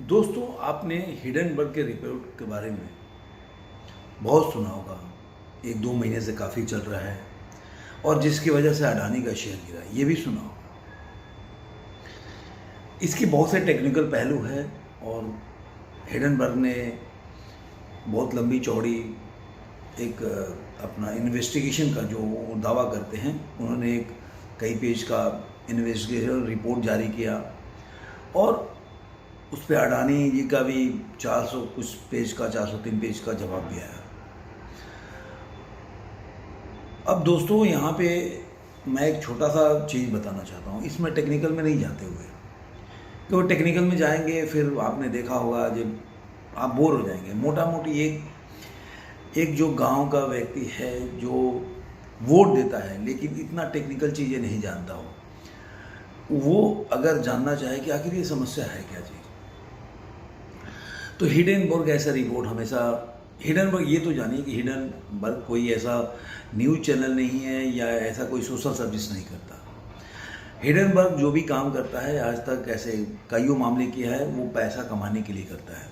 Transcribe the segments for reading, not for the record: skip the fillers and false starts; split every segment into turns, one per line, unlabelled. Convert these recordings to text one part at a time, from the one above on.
दोस्तों, आपने हिडनबर्ग के रिपोर्ट के बारे में बहुत सुना होगा। 1-2 महीने से काफ़ी चल रहा है और जिसकी वजह से अडानी का शेयर गिरा, ये भी सुना होगा। इसकी बहुत से टेक्निकल पहलू है और हिडनबर्ग ने बहुत लंबी चौड़ी एक अपना इन्वेस्टिगेशन का जो वो दावा करते हैं, उन्होंने एक कई पेज का इन्वेस्टिगेशन रिपोर्ट जारी किया और उस पर अडानी जी का भी 400 कुछ पेज का 403 पेज का जवाब भी आया। अब दोस्तों, यहाँ पे मैं एक छोटा सा चीज़ बताना चाहता हूँ, इसमें टेक्निकल में नहीं जाते हुए, क्योंकि टेक्निकल में जाएंगे फिर आपने देखा होगा जब आप बोर हो जाएंगे। मोटा मोटी एक जो गांव का व्यक्ति है जो वोट देता है लेकिन इतना टेक्निकल चीज़ें नहीं जानता हो, वो अगर जानना चाहे कि आखिर ये समस्या है क्या चीज़, तो हिडनबर्ग ऐसा रिपोर्ट हमेशा हिडनबर्ग, ये तो जानिए कि हिडनबर्ग कोई ऐसा न्यूज़ चैनल नहीं है या ऐसा कोई सोशल सर्विस नहीं करता। हिडनबर्ग जो भी काम करता है, आज तक ऐसे कईयों मामले किया है, वो पैसा कमाने के लिए करता है।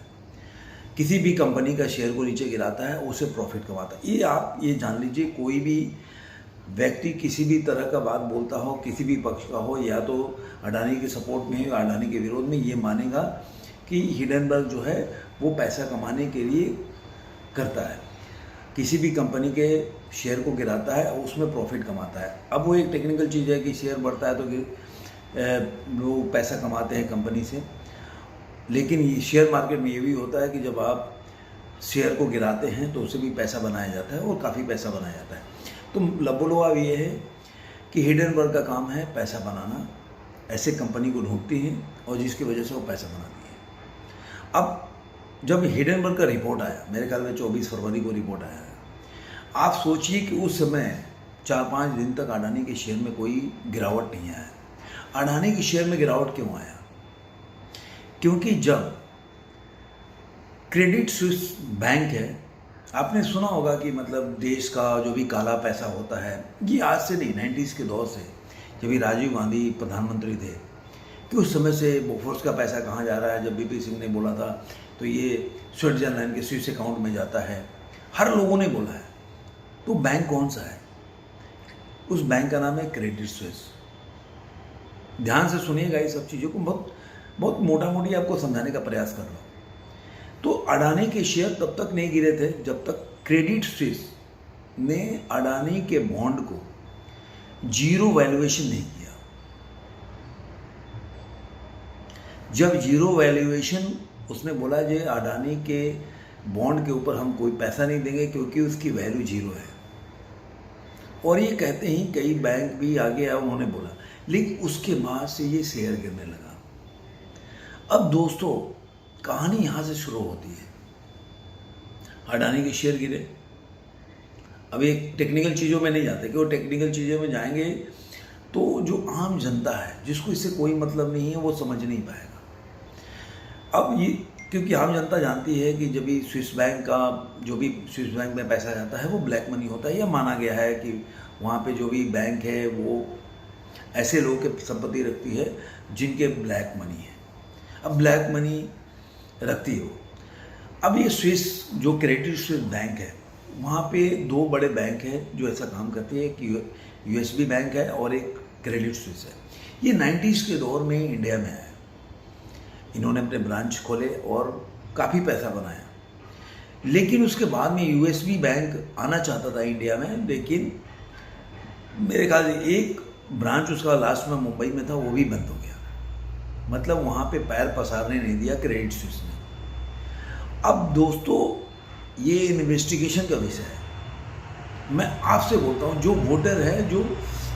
किसी भी कंपनी का शेयर को नीचे गिराता है, उससे प्रॉफिट कमाता है। ये आप ये जान लीजिए, कोई भी व्यक्ति किसी भी तरह का बात बोलता हो, किसी भी पक्ष का हो, या तो अडानी के सपोर्ट में या अडानी के विरोध में, ये मानेगा कि हिडनबर्ग जो है वो पैसा कमाने के लिए करता है। किसी भी कंपनी के शेयर को गिराता है और उसमें प्रॉफिट कमाता है। अब वो एक टेक्निकल चीज़ है कि शेयर बढ़ता है तो लोग पैसा कमाते हैं कंपनी से, लेकिन ये शेयर मार्केट में ये भी होता है कि जब आप शेयर को गिराते हैं तो उससे भी पैसा बनाया जाता है और काफ़ी पैसा बनाया जाता है। तो लबोलुआब ये है कि हिडनबर्ग का काम है पैसा बनाना, ऐसे कंपनी को ढूंढती है और जिसकी वजह से वो पैसा बनाती है। अब जब हिडनबर्ग का रिपोर्ट आया, मेरे ख्याल में 24 फरवरी को रिपोर्ट आया है, आप सोचिए कि उस समय 4-5 दिन तक अडानी के शेयर में कोई गिरावट नहीं आया। अडानी के शेयर में गिरावट क्यों आया? क्योंकि जब क्रेडिट स्विस बैंक है, आपने सुना होगा कि मतलब देश का जो भी काला पैसा होता है, ये आज से नहीं, 90s के दौर से, जब राजीव गांधी प्रधानमंत्री थे, कि उस समय से बोफोर्स का पैसा कहाँ जा रहा है। जब बीपी सिंह ने बोला था तो ये स्विट्जरलैंड के स्विस अकाउंट में जाता है, हर लोगों ने बोला है। तो बैंक कौन सा है? उस बैंक का नाम है क्रेडिट स्विस। ध्यान से सुनिएगा, ये सब चीज़ों को बहुत बहुत मोटा मोटी आपको समझाने का प्रयास कर रहा हूँ। तो अडानी के शेयर तब तक नहीं गिरे थे जब तक क्रेडिट स्विस ने अडानी के बॉन्ड को जीरो वैल्यूएशन नहीं किया। जब जीरो वैल्यूएशन उसने बोला जे अडानी के बॉन्ड के ऊपर हम कोई पैसा नहीं देंगे क्योंकि उसकी वैल्यू जीरो है, और ये कहते ही कई बैंक भी आगे आए, उन्होंने बोला, लेकिन उसके बाद से ये शेयर गिरने लगा। अब दोस्तों, कहानी यहाँ से शुरू होती है। अडानी के शेयर गिरे। अब एक टेक्निकल चीज़ों में नहीं जाते, क्योंकि टेक्निकल चीज़ों में जाएंगे तो जो आम जनता है जिसको इससे कोई मतलब नहीं है वो समझ नहीं पाएगा। अब ये क्योंकि आम जनता जानती है कि जब भी स्विस बैंक का जो भी स्विस बैंक में पैसा जाता है वो ब्लैक मनी होता है, या माना गया है कि वहाँ पे जो भी बैंक है वो ऐसे लोगों के संपत्ति रखती है जिनके ब्लैक मनी है। अब ब्लैक मनी रखती हो। अब ये स्विस जो क्रेडिट स्विस बैंक है, वहाँ पे 2 बड़े बैंक हैं जो ऐसा काम करती है कि यूएसबी बैंक है और एक क्रेडिट स्विस है। ये 90s के दौर में इंडिया में आया। इन्होंने अपने ब्रांच खोले और काफ़ी पैसा बनाया, लेकिन उसके बाद में यूएसबी बैंक आना चाहता था इंडिया में, लेकिन मेरे ख्याल से एक ब्रांच उसका लास्ट में मुंबई में था, वो भी बंद हो गया। मतलब वहाँ पे पैर पसारने नहीं दिया क्रेडिट स्विस ने। अब दोस्तों, ये इन्वेस्टिगेशन का विषय है। मैं आपसे बोलता हूँ, जो वोटर है जो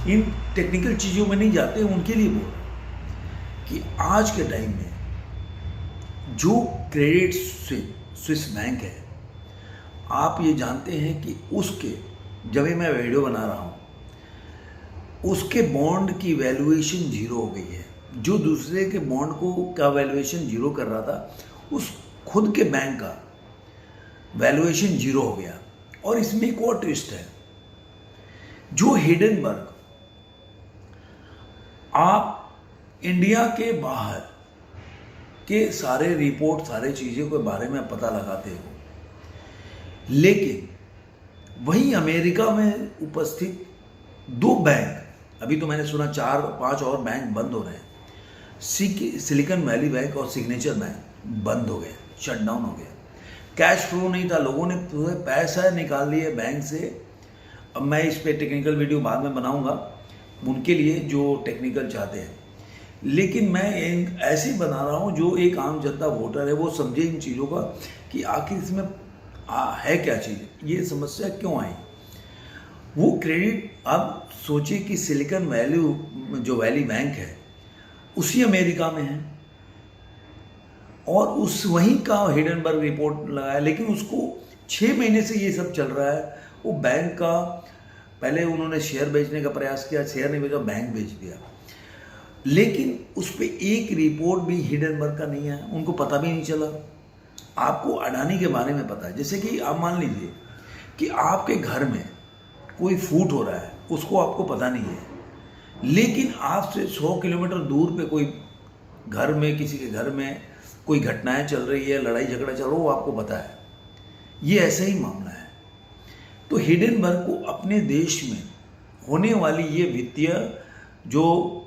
इन टेक्निकल चीज़ों में नहीं जाते, उनके लिए बोल रहा हूँ कि आज के टाइम में जो क्रेडिट स्विस बैंक है, आप ये जानते हैं कि उसके, जब मैं वीडियो बना रहा हूँ, उसके बॉन्ड की वैल्यूएशन जीरो हो गई है। जो दूसरे के बॉन्ड को का वैल्यूएशन जीरो कर रहा था, उस खुद के बैंक का वैल्यूएशन जीरो हो गया। और इसमें एक और ट्विस्ट है, जो हिडनबर्ग आप इंडिया के बाहर के सारे रिपोर्ट, सारे चीज़ों के बारे में पता लगाते हो, लेकिन वही अमेरिका में उपस्थित 2 बैंक, अभी तो मैंने सुना 4-5 और बैंक बंद हो रहे हैं, सिलिकॉन वैली बैंक और सिग्नेचर बैंक बंद हो गए, शटडाउन हो गया। कैश फ्लो नहीं था, लोगों ने पूरे पैसा निकाल लिए बैंक से। अब मैं इस पे टेक्निकल वीडियो बाद में बनाऊंगा उनके लिए जो टेक्निकल चाहते हैं, लेकिन मैं ऐसे ही बना रहा हूँ जो एक आम जनता वोटर है वो समझे इन चीज़ों का कि आखिर इसमें है क्या चीज़, ये समस्या क्यों आई। वो क्रेडिट, आप सोचिए कि सिलिकॉन वैली बैंक है उसी अमेरिका में है और उस वहीं का हिडनबर्ग रिपोर्ट लगाया, लेकिन उसको 6 महीने से ये सब चल रहा है। वो बैंक का पहले उन्होंने शेयर बेचने का प्रयास किया, शेयर नहीं बेचा, बैंक बेच दिया, लेकिन उस पर एक रिपोर्ट भी हिडनबर्ग का नहीं है, उनको पता भी नहीं चला। आपको अडानी के बारे में पता है, जैसे कि आप मान लीजिए कि आपके घर में कोई फूट हो रहा है, उसको आपको पता नहीं है, लेकिन आपसे 100 किलोमीटर दूर पे कोई घर में, किसी के घर में कोई घटनाएं चल रही है, लड़ाई झगड़ा चल रहा है, वो आपको पता है। ये ऐसा ही मामला है। तो हिडनबर्ग को अपने देश में होने वाली ये वित्तीय जो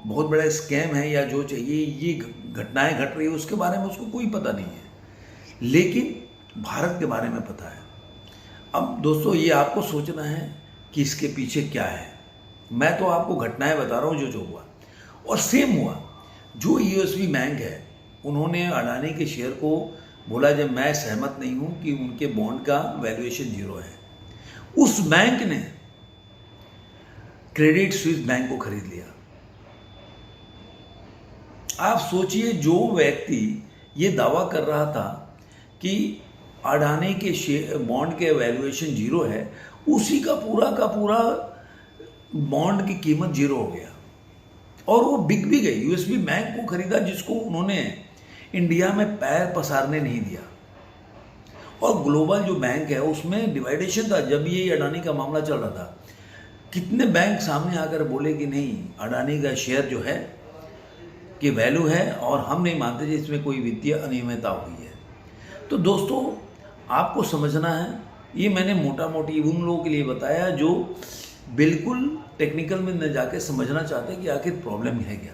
बहुत बड़ा स्कैम है या जो चाहिए ये घटनाएं घट रही है उसके बारे में उसको कोई पता नहीं है, लेकिन भारत के बारे में पता है। अब दोस्तों ये आपको सोचना है कि इसके पीछे क्या है। मैं तो आपको घटनाएं बता रहा हूँ जो हुआ, और सेम हुआ। जो यूएसबी बैंक है उन्होंने अडानी के शेयर को बोला जब मैं सहमत नहीं हूं कि उनके बॉन्ड का वैल्यूएशन 0 है, उस बैंक ने क्रेडिट स्विस बैंक को खरीद लिया। आप सोचिए, जो व्यक्ति ये दावा कर रहा था कि अडानी के शेयर बॉन्ड के वैल्यूएशन 0 है, उसी का पूरा बॉन्ड की कीमत 0 हो गया और वो बिक भी गई। यूएसबी बैंक को खरीदा जिसको उन्होंने इंडिया में पैर पसारने नहीं दिया। और ग्लोबल जो बैंक है उसमें डिवाइडेशन था। जब ये अडानी का मामला चल रहा था, कितने बैंक सामने आकर बोले कि नहीं, अडानी का शेयर जो है कि वैल्यू है और हम नहीं मानते जी इसमें कोई वित्तीय अनियमितता हुई है। तो दोस्तों आपको समझना है, ये मैंने मोटा मोटी उन लोगों के लिए बताया जो बिल्कुल टेक्निकल में न जाके समझना चाहते हैं कि आखिर प्रॉब्लम है क्या।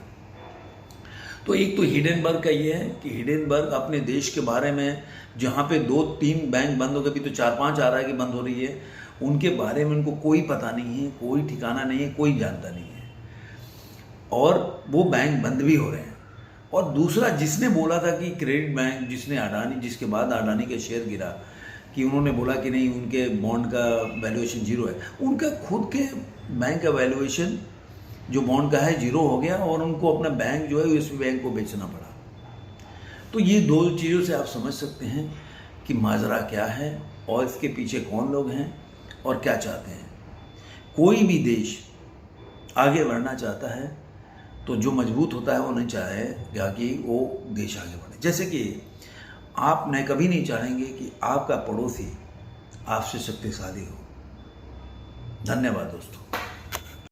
तो एक तो हिडनबर्ग का ये है कि हिडनबर्ग अपने देश के बारे में, जहाँ पे 2-3 बैंक बंद हो गए, अभी तो 4-5 आ रहा है कि बंद हो रही है, उनके बारे में उनको कोई पता नहीं है, कोई ठिकाना नहीं है, कोई जानता नहीं है, और वो बैंक बंद भी हो रहे हैं। और दूसरा, जिसने बोला था कि क्रेडिट बैंक, जिसने अडानी, जिसके बाद अडानी का शेयर गिरा, कि उन्होंने बोला कि नहीं उनके बॉन्ड का वैल्यूएशन 0 है, उनका खुद के बैंक का वैल्यूएशन जो बॉन्ड का है 0 हो गया और उनको अपना बैंक जो है यूएसबी बैंक को बेचना पड़ा। तो ये 2 चीज़ों से आप समझ सकते हैं कि माजरा क्या है और इसके पीछे कौन लोग हैं और क्या चाहते हैं। कोई भी देश आगे बढ़ना चाहता है तो जो मजबूत होता है वो नहीं चाहेगा कि वो देश आगे बढ़े। जैसे कि आप कभी नहीं चाहेंगे कि आपका पड़ोसी आपसे शक्तिशाली हो। धन्यवाद दोस्तों।